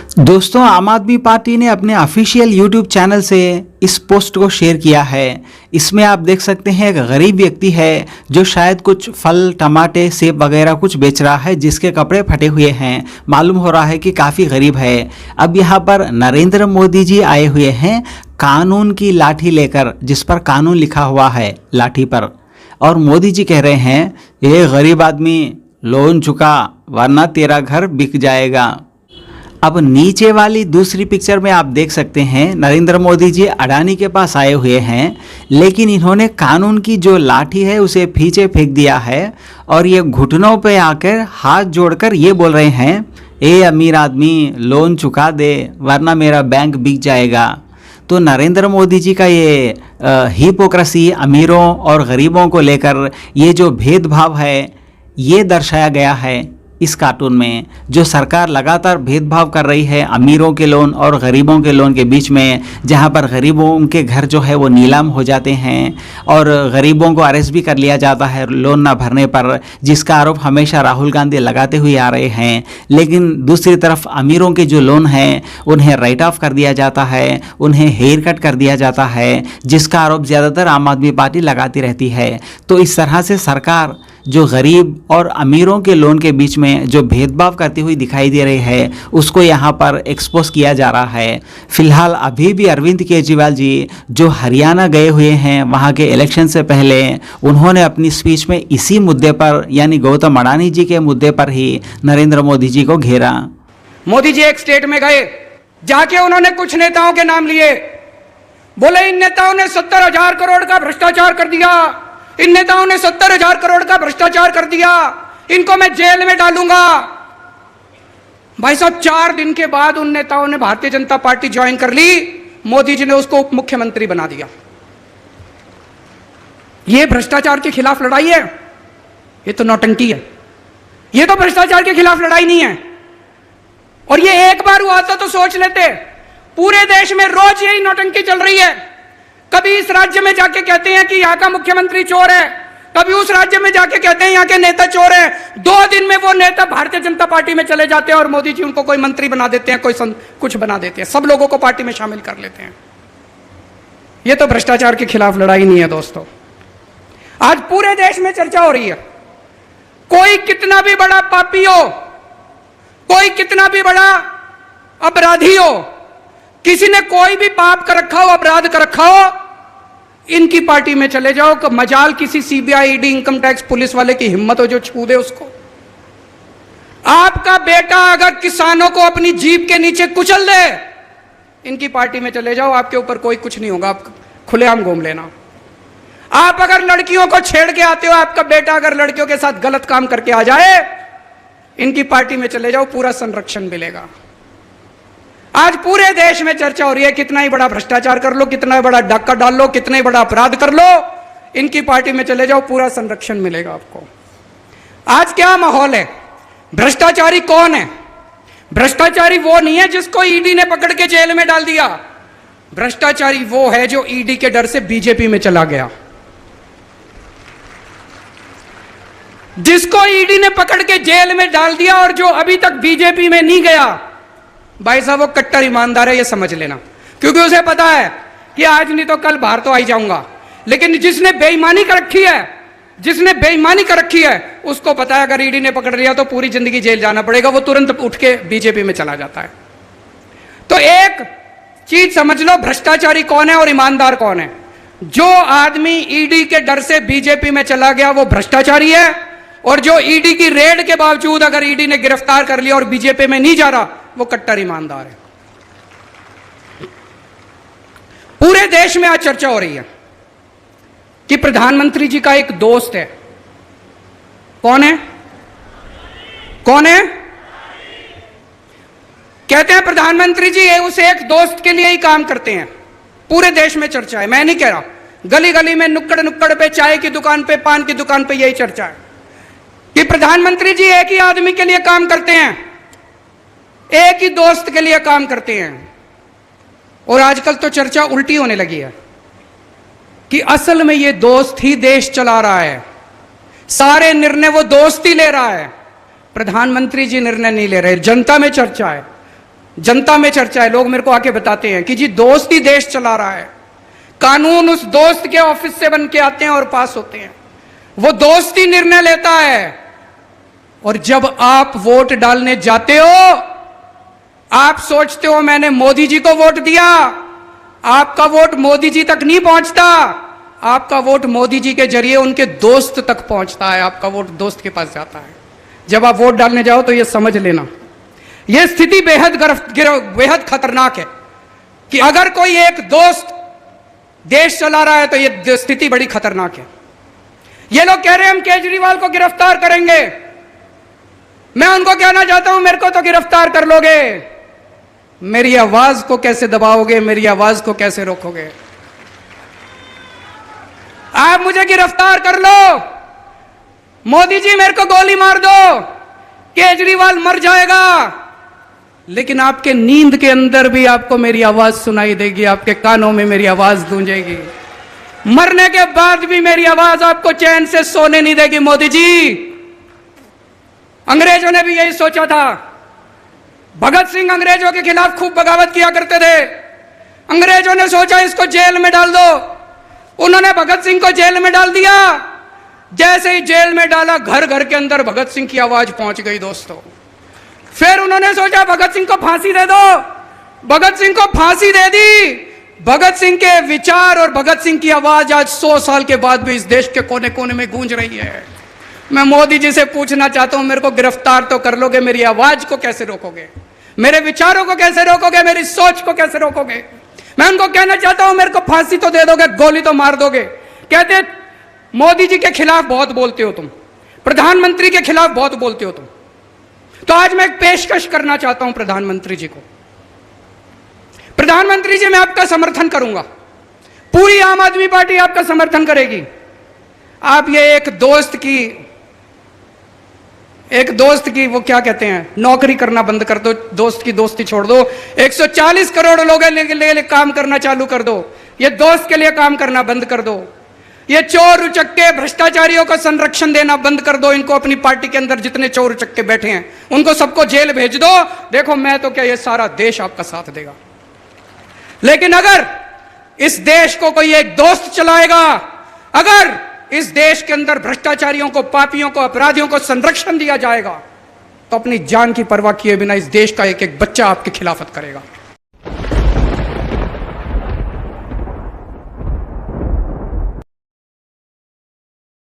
दोस्तों, आम आदमी पार्टी ने अपने ऑफिशियल यूट्यूब चैनल से इस पोस्ट को शेयर किया है। इसमें आप देख सकते हैं एक गरीब व्यक्ति है जो शायद कुछ फल, टमाटे, सेब वगैरह कुछ बेच रहा है, जिसके कपड़े फटे हुए हैं। मालूम हो रहा है कि काफ़ी गरीब है। अब यहाँ पर नरेंद्र मोदी जी आए हुए हैं कानून की लाठी लेकर, जिस पर कानून लिखा हुआ है लाठी पर। और मोदी जी कह रहे हैं, ये गरीब आदमी लोन चुका वरना तेरा घर बिक जाएगा। अब नीचे वाली दूसरी पिक्चर में आप देख सकते हैं नरेंद्र मोदी जी अडानी के पास आए हुए हैं, लेकिन इन्होंने कानून की जो लाठी है उसे पीछे फेंक दिया है और ये घुटनों पे आकर हाथ जोड़कर ये बोल रहे हैं, ए अमीर आदमी लोन चुका दे वरना मेरा बैंक बिक जाएगा। तो नरेंद्र मोदी जी का ये हिपोक्रेसी, अमीरों और गरीबों को लेकर ये जो भेदभाव है ये दर्शाया गया है इस कार्टून में। जो सरकार लगातार भेदभाव कर रही है अमीरों के लोन और गरीबों के लोन के बीच में, जहां पर गरीबों के घर जो है वो नीलाम हो जाते हैं और गरीबों को अरेस्ट भी कर लिया जाता है लोन ना भरने पर, जिसका आरोप हमेशा राहुल गांधी लगाते हुए आ रहे हैं। लेकिन दूसरी तरफ अमीरों के जो लोन हैं उन्हें राइट ऑफ कर दिया जाता है, उन्हें हेयर कट कर दिया जाता है, जिसका आरोप ज़्यादातर आम आदमी पार्टी लगाती रहती है। तो इस तरह से सरकार जो गरीब और अमीरों के लोन के बीच में जो भेदभाव करती हुई दिखाई दे रही है उसको यहाँ पर एक्सपोज किया जा रहा है। फिलहाल अभी भी अरविंद केजरीवाल जी जो हरियाणा गए हुए हैं, वहाँ के इलेक्शन से पहले उन्होंने अपनी स्पीच में इसी मुद्दे पर यानी गौतम अडानी जी के मुद्दे पर ही नरेंद्र मोदी जी को घेरा। मोदी जी एक स्टेट में गए, जाके उन्होंने कुछ नेताओं के नाम लिए, बोले इन नेताओं ने 70,000 करोड़ का भ्रष्टाचार कर दिया, इन नेताओं ने 70,000 करोड़ का भ्रष्टाचार कर दिया, इनको मैं जेल में डालूंगा। भाई साहब 4 दिन के बाद उन नेताओं ने भारतीय जनता पार्टी ज्वाइन कर ली, मोदी जी ने उसको उप मुख्यमंत्री बना दिया। यह भ्रष्टाचार के खिलाफ लड़ाई है? यह तो नौटंकी है, यह तो भ्रष्टाचार के खिलाफ लड़ाई नहीं है। और यह एक बार हुआ तो सोच लेते, पूरे देश में रोज यही नौटंकी चल रही है। कभी इस राज्य में जाके कहते हैं कि यहाँ का मुख्यमंत्री चोर है, कभी उस राज्य में जाके कहते हैं यहाँ के नेता चोर है। 2 दिन में वो नेता भारतीय जनता पार्टी में चले जाते हैं और मोदी जी उनको कोई मंत्री बना देते हैं, कोई कुछ बना देते हैं, सब लोगों को पार्टी में शामिल कर लेते हैं। ये तो भ्रष्टाचार के खिलाफ लड़ाई नहीं है दोस्तों। आज पूरे देश में चर्चा हो रही है, कोई कितना भी बड़ा पापी हो, कोई कितना भी बड़ा अपराधी हो, किसी ने कोई भी पाप कर रखा हो, अपराध कर रखा हो, इनकी पार्टी में चले जाओ। कि मजाल किसी CBI, ED, income tax police वाले की हिम्मत हो जो छू दे उसको। आपका बेटा अगर किसानों को अपनी जीप के नीचे कुचल दे, इनकी पार्टी में चले जाओ, आपके ऊपर कोई कुछ नहीं होगा, आप खुलेआम घूम लेना। आप अगर लड़कियों को छेड़ के आते हो, आपका बेटा अगर लड़कियों के साथ गलत काम करके आ जाए, इनकी पार्टी में चले जाओ, पूरा संरक्षण मिलेगा। आज पूरे देश में चर्चा हो रही है, कितना ही बड़ा भ्रष्टाचार कर लो, कितना ही बड़ा डाका डाल लो, कितना ही बड़ा अपराध कर लो, इनकी पार्टी में चले जाओ, पूरा संरक्षण मिलेगा आपको। आज क्या माहौल है? भ्रष्टाचारी कौन है? भ्रष्टाचारी वो नहीं है जिसको ईडी ने पकड़ के जेल में डाल दिया। भ्रष्टाचारी वो है जो ईडी के डर से बीजेपी में चला गया। जिसको ईडी ने पकड़ के जेल में डाल दिया और जो अभी तक बीजेपी में नहीं गया, भाई साहब वो कट्टर ईमानदार है, ये समझ लेना। क्योंकि उसे पता है कि आज नहीं तो कल बाहर तो आ ही जाऊंगा। लेकिन जिसने बेईमानी कर रखी है, जिसने बेईमानी कर रखी है, उसको पता है अगर ईडी ने पकड़ लिया तो पूरी जिंदगी जेल जाना पड़ेगा, वो तुरंत उठ के बीजेपी में चला जाता है। तो एक चीज समझ लो, भ्रष्टाचारी कौन है और ईमानदार कौन है। जो आदमी ईडी के डर से बीजेपी में चला गया वो भ्रष्टाचारी है, और जो ईडी की रेड के बावजूद अगर ईडी ने गिरफ्तार कर लिया और बीजेपी में नहीं जा रहा, वो कट्टर ईमानदार है। पूरे देश में आज चर्चा हो रही है कि प्रधानमंत्री जी का एक दोस्त है। कौन है? कौन है? कहते हैं प्रधानमंत्री जी उस एक दोस्त के लिए ही काम करते हैं। पूरे देश में चर्चा है, मैं नहीं कह रहा, गली गली में, नुक्कड़ नुक्कड़ पे, चाय की दुकान पे, पान की दुकान पे यही चर्चा है कि प्रधानमंत्री जी एक ही आदमी के लिए काम करते हैं, एक ही दोस्त के लिए काम करते हैं। और आजकल तो चर्चा उल्टी होने लगी है कि असल में ये दोस्त ही देश चला रहा है, सारे निर्णय वो दोस्त ही ले रहा है, प्रधानमंत्री जी निर्णय नहीं ले रहे। जनता में चर्चा है, जनता में चर्चा है, लोग मेरे को आके बताते हैं कि जी दोस्त ही देश चला रहा है, कानून उस दोस्त के ऑफिस से बन के आते हैं और पास होते हैं, वो दोस्त ही निर्णय लेता है। और जब आप वोट डालने जाते हो, आप सोचते हो मैंने मोदी जी को वोट दिया, आपका वोट मोदी जी तक नहीं पहुंचता, आपका वोट मोदी जी के जरिए उनके दोस्त तक पहुंचता है, आपका वोट दोस्त के पास जाता है। जब आप वोट डालने जाओ तो यह समझ लेना, यह स्थिति बेहद खतरनाक है कि अगर कोई एक दोस्त देश चला रहा है तो यह स्थिति बड़ी खतरनाक है। ये लोग कह रहे हैं हम केजरीवाल को गिरफ्तार करेंगे, मैं उनको कहना चाहता हूं मेरे को तो गिरफ्तार कर लोगे, मेरी आवाज को कैसे दबाओगे, मेरी आवाज को कैसे रोकोगे? आप मुझे गिरफ्तार कर लो, मोदी जी मेरे को गोली मार दो, केजरीवाल मर जाएगा, लेकिन आपके नींद के अंदर भी आपको मेरी आवाज सुनाई देगी, आपके कानों में मेरी आवाज गूंजेगी। मरने के बाद भी मेरी आवाज आपको चैन से सोने नहीं देगी। मोदी जी, अंग्रेजों ने भी यही सोचा था। भगत सिंह अंग्रेजों के खिलाफ खूब बगावत किया करते थे। अंग्रेजों ने सोचा इसको जेल में डाल दो, उन्होंने भगत सिंह को जेल में डाल दिया। जैसे ही जेल में डाला, घर घर के अंदर भगत सिंह की आवाज पहुंच गई दोस्तों। फिर उन्होंने सोचा भगत सिंह को फांसी दे दो, भगत सिंह को फांसी दे दी। भगत सिंह के विचार और भगत सिंह की आवाज आज 100 साल के बाद भी इस देश के कोने कोने में गूंज रही है। मैं मोदी जी से पूछना चाहता हूं, मेरे को गिरफ्तार तो कर लोगे, मेरी आवाज को कैसे रोकोगे, मेरे विचारों को कैसे रोकोगे, मेरी सोच को कैसे रोकोगे? मैं उनको कहना चाहता हूं मेरे को फांसी तो दे दोगे, गोली तो मार दोगे। कहते मोदी जी के खिलाफ बहुत बोलते हो तुम, प्रधानमंत्री के खिलाफ बहुत बोलते हो तुम। तो आज मैं एक पेशकश करना चाहता हूं प्रधानमंत्री जी को। प्रधानमंत्री जी, मैं आपका समर्थन करूंगा, पूरी आम आदमी पार्टी आपका समर्थन करेगी। आप ये एक दोस्त की वो क्या कहते हैं, नौकरी करना बंद कर दो, दोस्त की दोस्ती छोड़ दो। 140 करोड़ लोगों के लिए काम करना चालू कर दो, ये दोस्त के लिए काम करना बंद कर दो। ये चोर उचक्के भ्रष्टाचारियों को संरक्षण देना बंद कर दो। इनको अपनी पार्टी के अंदर जितने चोर उचक्के बैठे हैं उनको सबको जेल भेज दो। देखो मैं तो क्या, ये सारा देश आपका साथ देगा। लेकिन अगर इस देश को कोई एक दोस्त चलाएगा, अगर इस देश के अंदर भ्रष्टाचारियों को, पापियों को, अपराधियों को संरक्षण दिया जाएगा, तो अपनी जान की परवाह किए बिना इस देश का एक एक बच्चा आपकी खिलाफत करेगा।